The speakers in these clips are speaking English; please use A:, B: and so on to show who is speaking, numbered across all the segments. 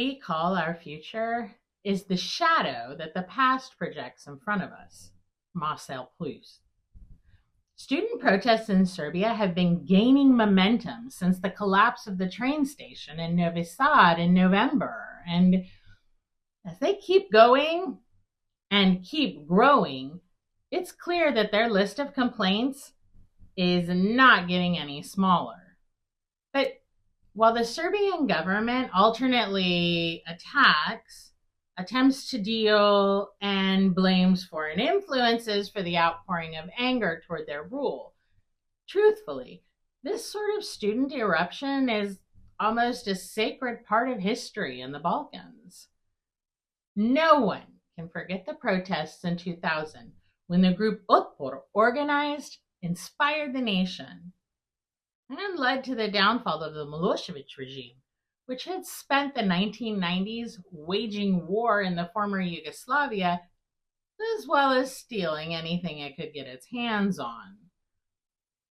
A: we call our future is the shadow that the past projects in front of us. Marcel Proust. Student protests in Serbia have been gaining momentum since the collapse of the train station in Novi Sad in November. And as they keep going and keep growing, it's clear that their list of complaints is not getting any smaller. But while the Serbian government alternately attempts to deal, and blames foreign influences for the outpouring of anger toward their rule, truthfully, this sort of student eruption is almost a sacred part of history in the Balkans. No one can forget the protests in 2000 when the group Otpor organized, inspired the nation, and led to the downfall of the Milosevic regime, which had spent the 1990s waging war in the former Yugoslavia, as well as stealing anything it could get its hands on.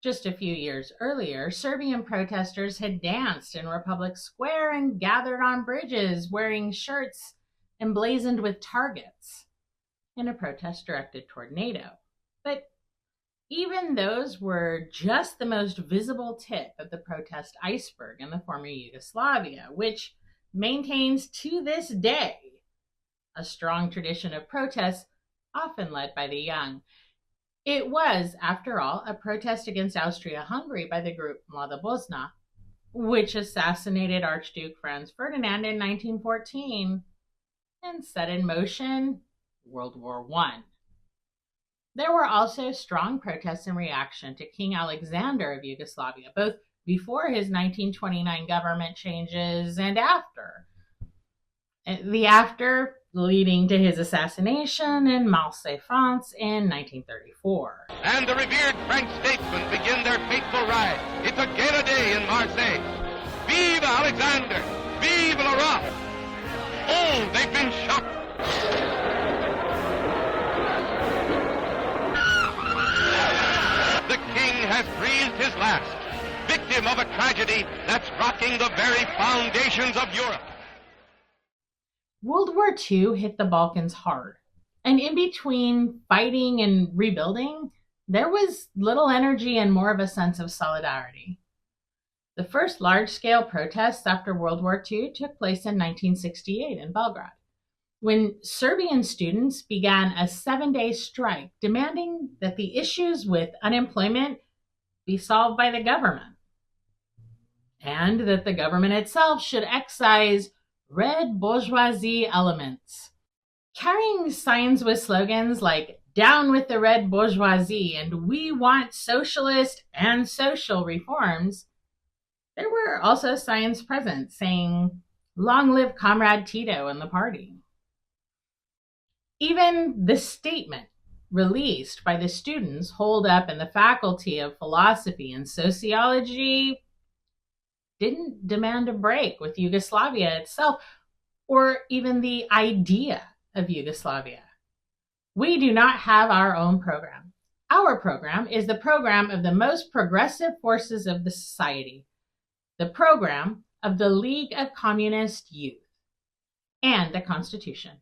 A: Just a few years earlier, Serbian protesters had danced in Republic Square and gathered on bridges wearing shirts emblazoned with targets in a protest directed toward NATO. But even those were just the most visible tip of the protest iceberg in the former Yugoslavia, which maintains to this day a strong tradition of protests, often led by the young. It was, after all, a protest against Austria-Hungary by the group Mlada Bosna, which assassinated Archduke Franz Ferdinand in 1914 and set in motion World War I. There were also strong protests in reaction to King Alexander of Yugoslavia, both before his 1929 government changes and after. The after leading to his assassination in Marseille, France in 1934.
B: And the revered French statesmen begin their fateful ride. It's a gala day in Marseille. Vive Alexander! Vive le roi! Oh, they've been shot! The king has breathed his last, victim of a tragedy that's rocking the very foundations of Europe.
A: World War II hit the Balkans hard, and in between fighting and rebuilding, there was little energy and more of a sense of solidarity. The first large-scale protests after World War II took place in 1968 in Belgrade, when Serbian students began a 7-day strike demanding that the issues with unemployment be solved by the government, and that the government itself should excise red bourgeoisie elements. Carrying signs with slogans like "Down with the red bourgeoisie" and "We want socialist and social reforms," there were also signs present saying "Long live Comrade Tito and the party." Even the statement released by the students holed up in the Faculty of Philosophy and Sociology didn't demand a break with Yugoslavia itself, or even the idea of Yugoslavia. We do not have our own program. Our program is the program of the most progressive forces of the society, the program of the League of Communist Youth, and the Constitution.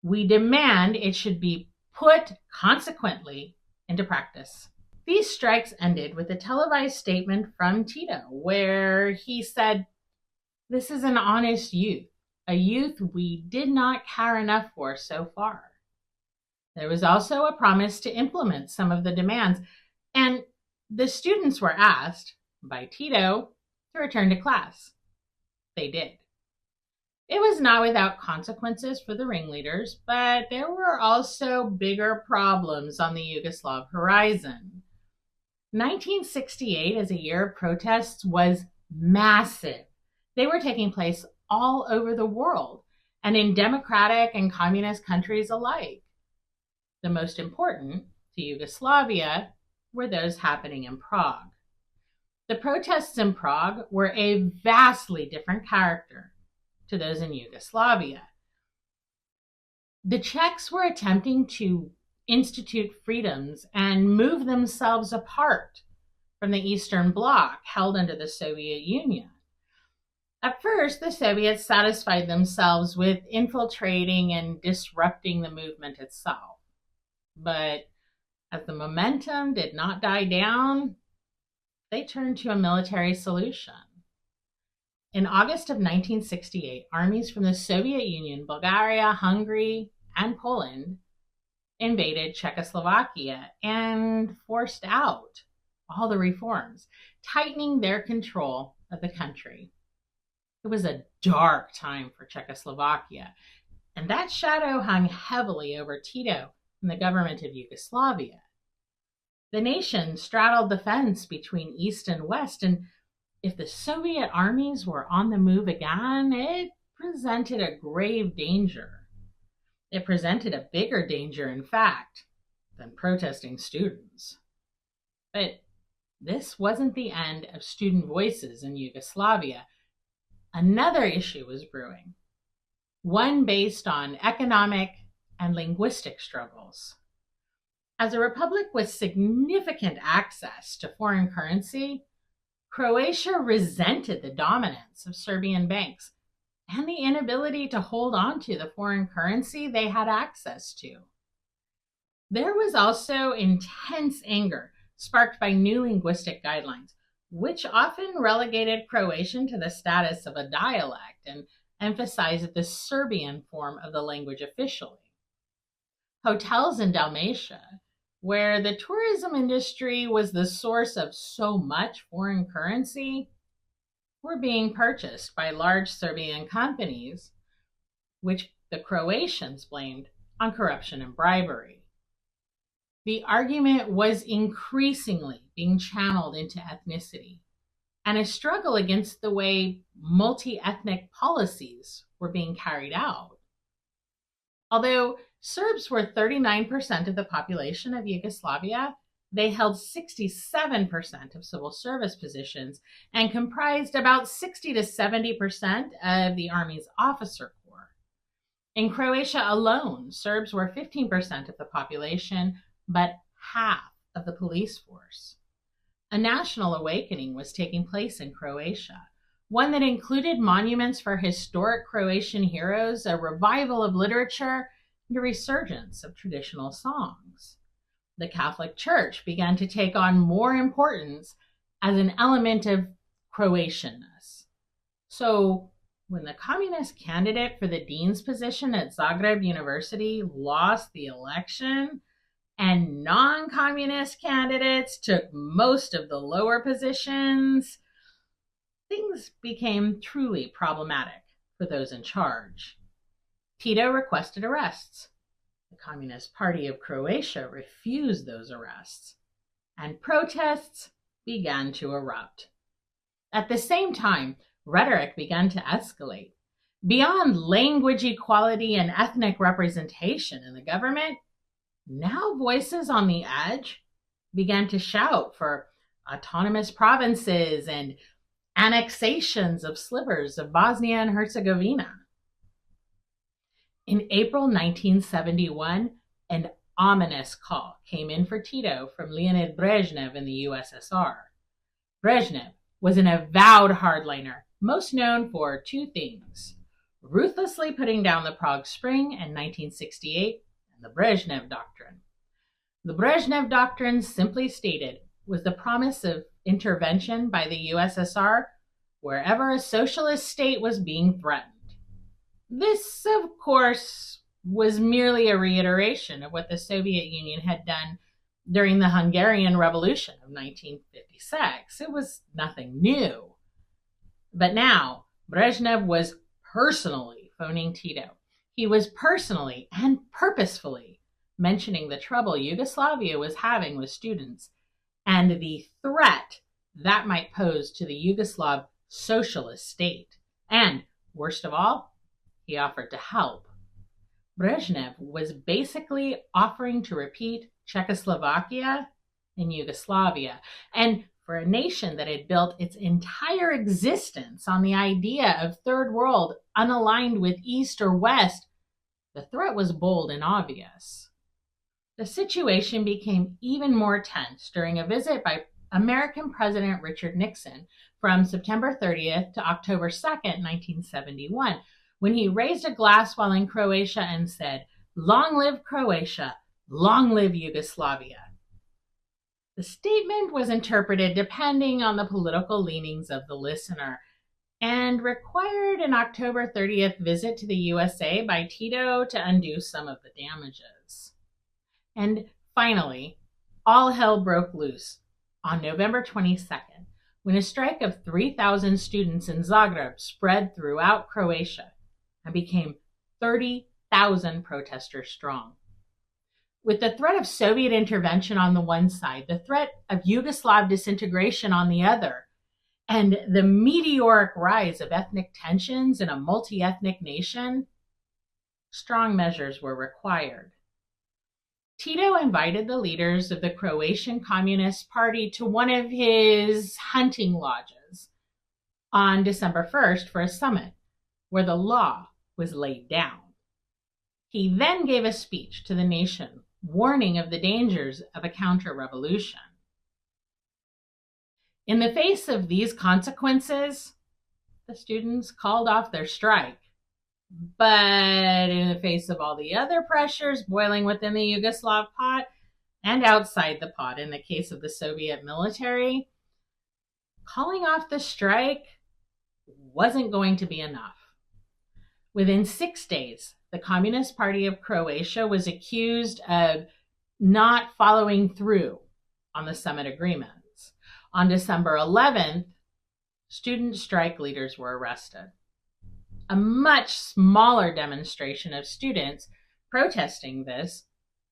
A: We demand it should be put consequently into practice. These strikes ended with a televised statement from Tito, where he said, "This is an honest youth, a youth we did not care enough for so far." There was also a promise to implement some of the demands, and the students were asked by Tito to return to class. They did. It was not without consequences for the ringleaders, but there were also bigger problems on the Yugoslav horizon. 1968 as a year of protests was massive. They were taking place all over the world and in democratic and communist countries alike. The most important to Yugoslavia were those happening in Prague. The protests in Prague were a vastly different character to those in Yugoslavia. The Czechs were attempting to institute freedoms and move themselves apart from the Eastern Bloc held under the Soviet Union. At first, the Soviets satisfied themselves with infiltrating and disrupting the movement itself. But as the momentum did not die down, they turned to a military solution. In August of 1968, armies from the Soviet Union, Bulgaria, Hungary, and Poland invaded Czechoslovakia and forced out all the reforms, tightening their control of the country. It was a dark time for Czechoslovakia, and that shadow hung heavily over Tito and the government of Yugoslavia. The nation straddled the fence between East and West, and if the Soviet armies were on the move again, it presented a grave danger. It presented a bigger danger, in fact, than protesting students. But this wasn't the end of student voices in Yugoslavia. Another issue was brewing, one based on economic and linguistic struggles. As a republic with significant access to foreign currency, Croatia resented the dominance of Serbian banks and the inability to hold on to the foreign currency they had access to. There was also intense anger sparked by new linguistic guidelines, which often relegated Croatian to the status of a dialect and emphasized the Serbian form of the language officially. Hotels in Dalmatia, where the tourism industry was the source of so much foreign currency, were being purchased by large Serbian companies, which the Croatians blamed on corruption and bribery. The argument was increasingly being channeled into ethnicity and a struggle against the way multi-ethnic policies were being carried out. Although Serbs were 39% of the population of Yugoslavia, they held 67% of civil service positions and comprised about 60 to 70% of the Army's officer corps. In Croatia alone, Serbs were 15% of the population, but half of the police force. A national awakening was taking place in Croatia, one that included monuments for historic Croatian heroes, a revival of literature, and a resurgence of traditional songs. The Catholic Church began to take on more importance as an element of Croatianness. So, when the communist candidate for the dean's position at Zagreb University lost the election, and non-communist candidates took most of the lower positions, things became truly problematic for those in charge. Tito requested arrests. The Communist Party of Croatia refused those arrests, and protests began to erupt. At the same time, rhetoric began to escalate. Beyond language equality and ethnic representation in the government, now voices on the edge began to shout for autonomous provinces and annexations of slivers of Bosnia and Herzegovina. In April 1971, an ominous call came in for Tito from Leonid Brezhnev in the USSR. Brezhnev was an avowed hardliner, most known for two things: ruthlessly putting down the Prague Spring in 1968 and the Brezhnev Doctrine. The Brezhnev Doctrine, simply stated, was the promise of intervention by the USSR wherever a socialist state was being threatened. This, of course, was merely a reiteration of what the Soviet Union had done during the Hungarian Revolution of 1956. It was nothing new. But now, Brezhnev was personally phoning Tito. He was personally and purposefully mentioning the trouble Yugoslavia was having with students and the threat that might pose to the Yugoslav socialist state. And, worst of all, he offered to help. Brezhnev was basically offering to repeat Czechoslovakia in Yugoslavia. And for a nation that had built its entire existence on the idea of third world unaligned with East or West, the threat was bold and obvious. The situation became even more tense during a visit by American President Richard Nixon from September 30th to October 2nd, 1971, when he raised a glass while in Croatia and said, "Long live Croatia, long live Yugoslavia." The statement was interpreted depending on the political leanings of the listener and required an October 30th visit to the USA by Tito to undo some of the damages. And finally, all hell broke loose on November 22nd, when a strike of 3,000 students in Zagreb spread throughout Croatia and became 30,000 protesters strong. With the threat of Soviet intervention on the one side, the threat of Yugoslav disintegration on the other, and the meteoric rise of ethnic tensions in a multi-ethnic nation, strong measures were required. Tito invited the leaders of the Croatian Communist Party to one of his hunting lodges on December 1st for a summit where the law was laid down. He then gave a speech to the nation warning of the dangers of a counter-revolution. In the face of these consequences, the students called off their strike. But in the face of all the other pressures boiling within the Yugoslav pot and outside the pot in the case of the Soviet military, calling off the strike wasn't going to be enough. Within 6 days, the Communist Party of Croatia was accused of not following through on the summit agreements. On December 11th, student strike leaders were arrested. A much smaller demonstration of students protesting this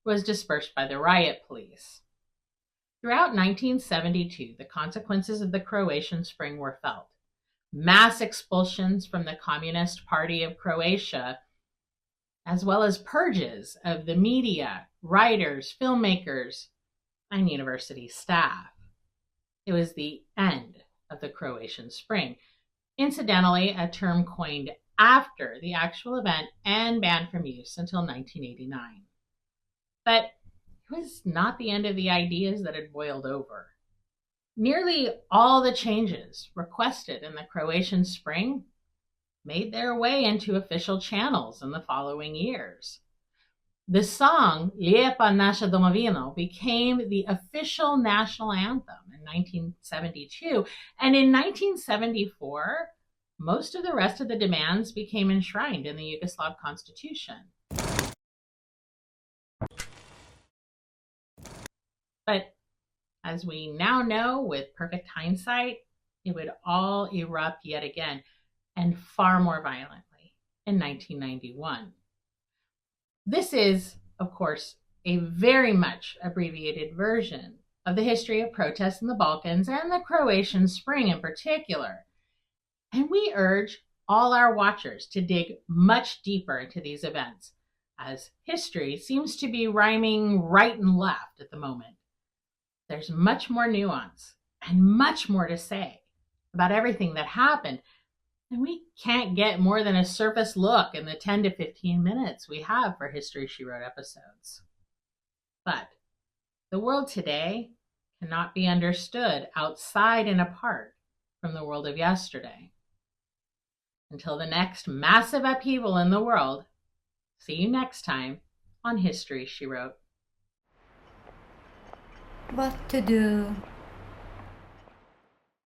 A: was dispersed by the riot police. Throughout 1972, the consequences of the Croatian Spring were felt. Mass expulsions from the Communist Party of Croatia, as well as purges of the media, writers, filmmakers, and university staff. It was the end of the Croatian Spring. Incidentally, a term coined after the actual event and banned from use until 1989. But it was not the end of the ideas that had boiled over. Nearly all the changes requested in the Croatian Spring made their way into official channels in the following years. The song Lijepa naša domovina became the official national anthem in 1972, and in 1974, most of the rest of the demands became enshrined in the Yugoslav constitution. But as we now know with perfect hindsight, it would all erupt yet again, and far more violently, in 1991. This is, of course, a very much abbreviated version of the history of protests in the Balkans and the Croatian Spring in particular. And we urge all our watchers to dig much deeper into these events, as history seems to be rhyming right and left at the moment. There's much more nuance and much more to say about everything that happened, and we can't get more than a surface look in the 10 to 15 minutes we have for History She Wrote episodes. But the world today cannot be understood outside and apart from the world of yesterday. Until the next massive upheaval in the world, see you next time on History She Wrote.
C: What to do